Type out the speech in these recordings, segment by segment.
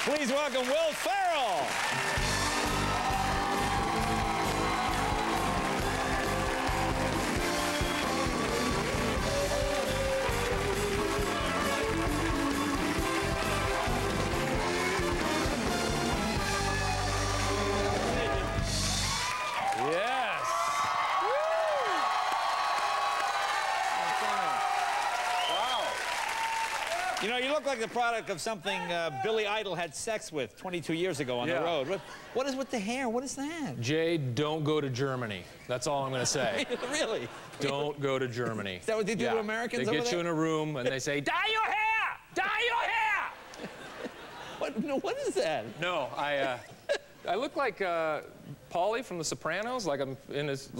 Please welcome Will Ferrell. Yes. Wow. You know, you look like the product of something Billy Idol had sex with 22 years ago on the road. What is with the hair? What is that? Jay, don't go to Germany. That's all I'm going to say. Really? Don't go to Germany. Is that what they do to Americans They over get there? you in a room and they say, dye your hair! Dye your hair! What, no, what is that? No, I look like Paulie from The Sopranos, like I'm in his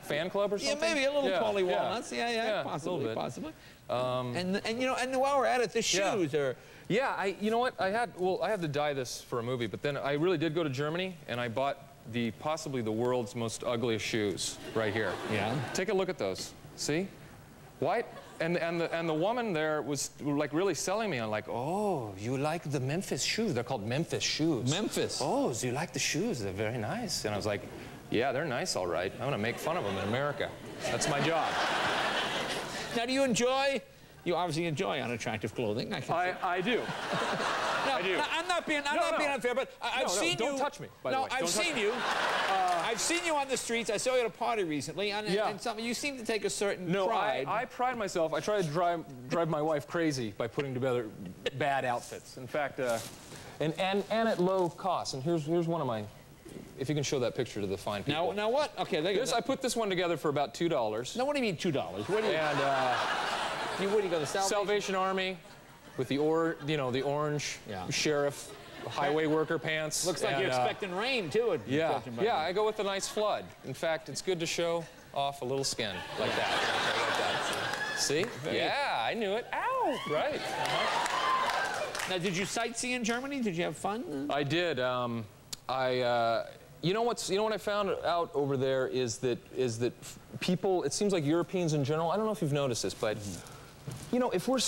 fan club or something. Yeah, maybe a little Paulie Walnuts. Yeah, possibly, possibly. And you know, and while we're at it, the shoes are. Yeah, you know what? I had to dye this for a movie, but then I really did go to Germany and I bought possibly the world's most ugliest shoes right here. Yeah. Take a look at those. See? White. And the woman there was like really selling me on like, oh, you like the Memphis shoes? They're called Memphis shoes. Memphis. Oh, so you like the shoes? They're very nice. And I was like, yeah, they're nice, all right. I'm gonna make fun of them in America. That's my job. Now, do you enjoy? You obviously enjoy unattractive clothing. I do. I do. No, I'm not being unfair, but I've seen you. Don't touch me, by the way. No, I've seen you. I've seen you on the streets. I saw you at a party recently, and something. You seem to take a certain pride. I pride myself. I try to drive my wife crazy by putting together bad outfits. In fact, and at low cost. And here's one of my. If you can show that picture to the fine people. Now what? Okay, I put this one together for about $2. Now what do you mean $2? Where do you? And where do you go? The Salvation Army, with the orange sheriff, highway worker pants. Looks like you're expecting rain too. Yeah, I go with a nice flood. In fact, it's good to show off a little skin like that. Like that. See? Yeah, I knew it. Ow! Right. Now, did you sightsee in Germany? Did you have fun? I did. You know what I found out over there is that people. It seems like Europeans in general. I don't know if you've noticed this, but. You know, if we're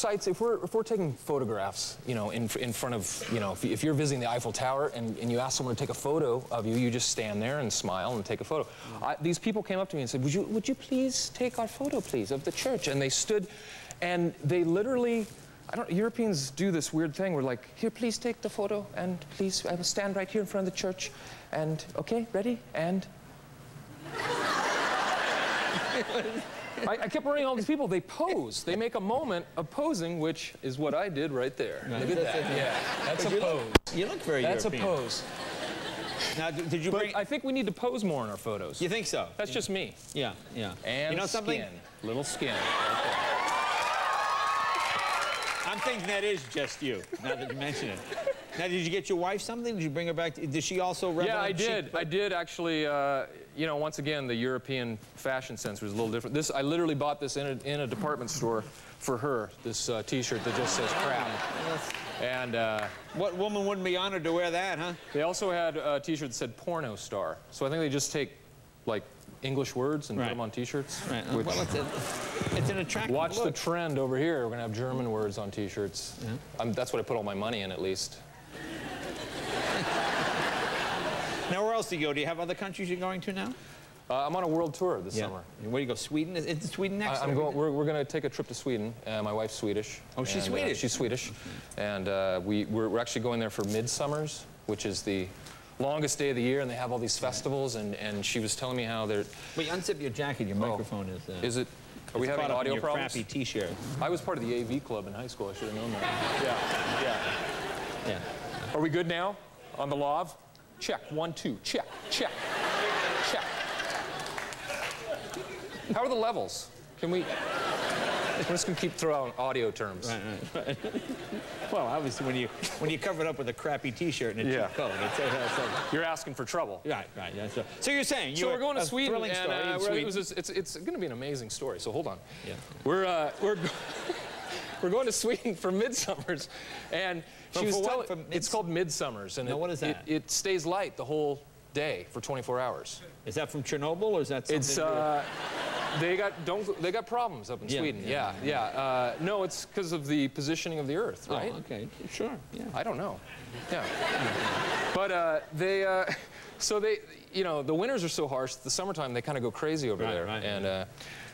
taking photographs, you know, in front of, you know, if you're visiting the Eiffel Tower and you ask someone to take a photo of you, you just stand there and smile and take a photo. These people came up to me and said, would you please take our photo, please, of the church? And they stood, and they literally, Europeans do this weird thing where like, here, please take the photo, and please, I will stand right here in front of the church, and okay, ready, and. I kept running all these people. They pose. They make a moment of posing, which is what I did right there. Right. Look at that. Yeah, that's a pose. You look very European. That's a pose. Now, did you bring? I think we need to pose more in our photos. You think so? That's just me. Yeah, yeah. And you know something? Skin. Little skin. Right there. I'm thinking that is just you. Now that you mention it. Now, did you get your wife something? Did you bring her back? Did she also revel? Yeah, I did. I did actually. You know, once again, the European fashion sense was a little different. I literally bought this in a department store for her. This T-shirt that just says crap. And what woman wouldn't be honored to wear that, huh? They also had a T-shirt that said porno star. So I think they just take like English words and put them on T-shirts. Right. Well, it's an attractive Watch look. the trend over here. We're gonna have German words on T-shirts. Yeah. That's what I put all my money in, at least. Now, where else do you go? Do you have other countries you're going to now? I'm on a world tour this summer. Where do you go? Sweden? Is Sweden next? We're going to take a trip to Sweden. My wife's Swedish. Oh, she's Swedish? She's Swedish. And we're actually going there for Midsummers, which is the longest day of the year, and they have all these festivals, and she was telling me how they're... Wait, unzip your jacket. Your microphone is... Is it... Are we having audio problems? Crappy T-shirt. I was part of the AV club in high school. I should have known that. Yeah. Are we good now? On the lav? Check. 1, 2. Check. Check. Check. How are the levels? Can we... We're just going to keep throwing audio terms. Right. Well, obviously, when you cover it up with a crappy T-shirt and a cheap coat, you're asking for trouble. Right. Yeah, so you're saying we're going to Sweden, thrilling story and in Sweden. it's going to be an amazing story. So hold on. Yeah. We're going to Sweden for Midsummers, and she was telling. It's called Midsummers, and what is that? It stays light the whole day for 24 hours. Is that from Chernobyl, or is that something? It's They got problems up in Sweden. Yeah. No, it's because of the positioning of the Earth, right? Oh, okay. Sure. Yeah. I don't know. Yeah. But so they, you know, the winters are so harsh. The summertime they kind of go crazy over there. Right. And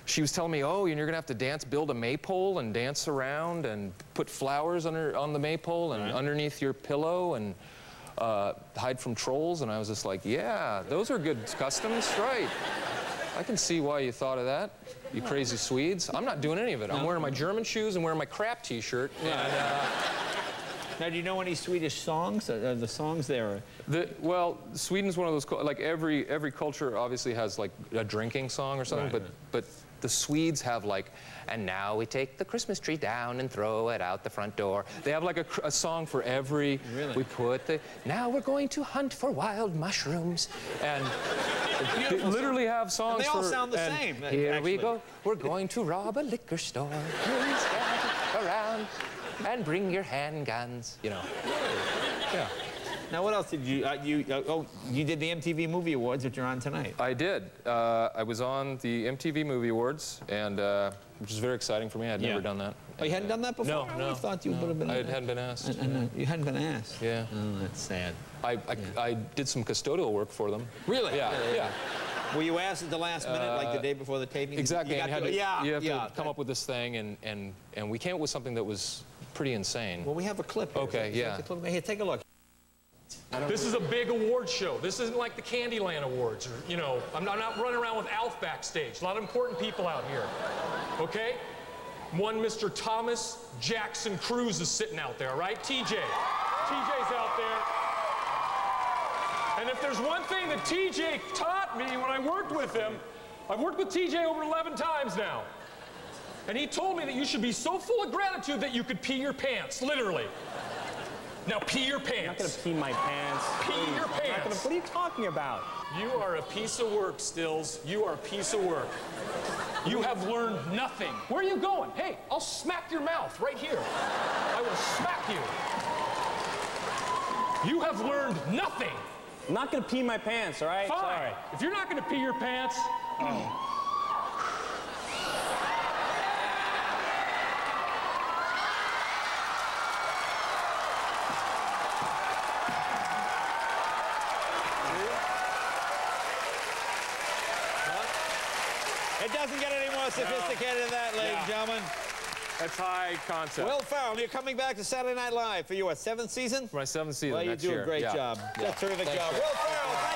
she was telling me, oh, and you're gonna have to build a maypole and dance around and put flowers on the maypole and underneath your pillow and hide from trolls. And I was just like, yeah, those are good customs, right? I can see why you thought of that, you crazy Swedes. I'm not doing any of it. I'm wearing my German shoes and wearing my crap T-shirt. Now, do you know any Swedish songs? The songs there? Well, Sweden's one of those, like every culture obviously has like a drinking song or something, but the Swedes have like, and now we take the Christmas tree down and throw it out the front door. They have like a song for every, we put now we're going to hunt for wild mushrooms. And they literally have songs and they all sound the same. Here we go, we're going to rob a liquor store. Please gather around and bring your handguns, you know. Yeah. Now, what else did you, you did the MTV Movie Awards that you're on tonight. I did. I was on the MTV Movie Awards, and which was very exciting for me. I'd never done that. Oh, you hadn't done that before? No, I would have thought you would have been. I hadn't been asked. You hadn't been asked? Yeah. Oh, that's sad. I did some custodial work for them. Really? Yeah. Were you asked at the last minute, like the day before the taping? Exactly. You have to come up up with this thing, and we came up with something that was pretty insane. Well, we have a clip here. Okay, yeah. Here, take a look. This is a big award show. This isn't like the Candyland Awards, or, you know, I'm not running around with Alf backstage. A lot of important people out here, okay? One Mr. Thomas Jackson Cruz is sitting out there, right? TJ's out there. And if there's one thing that TJ taught me when I worked with him, I've worked with TJ over 11 times now. And he told me that you should be so full of gratitude that you could pee your pants, literally. Now pee your pants. I'm not gonna pee my pants. Pee your pants. What are you talking about? You are a piece of work, Stills. You are a piece of work. You have learned nothing. Where are you going? Hey, I'll smack your mouth right here. I will smack you. You have learned nothing. I'm not gonna pee my pants, all right? Fine. Sorry. If you're not gonna pee your pants, It doesn't get any more sophisticated than that, ladies and gentlemen. That's high concept. Will Ferrell, you're coming back to Saturday Night Live for your, what, 7th season? My 7th season. Well, you do a great job. A terrific job. Will Ferrell.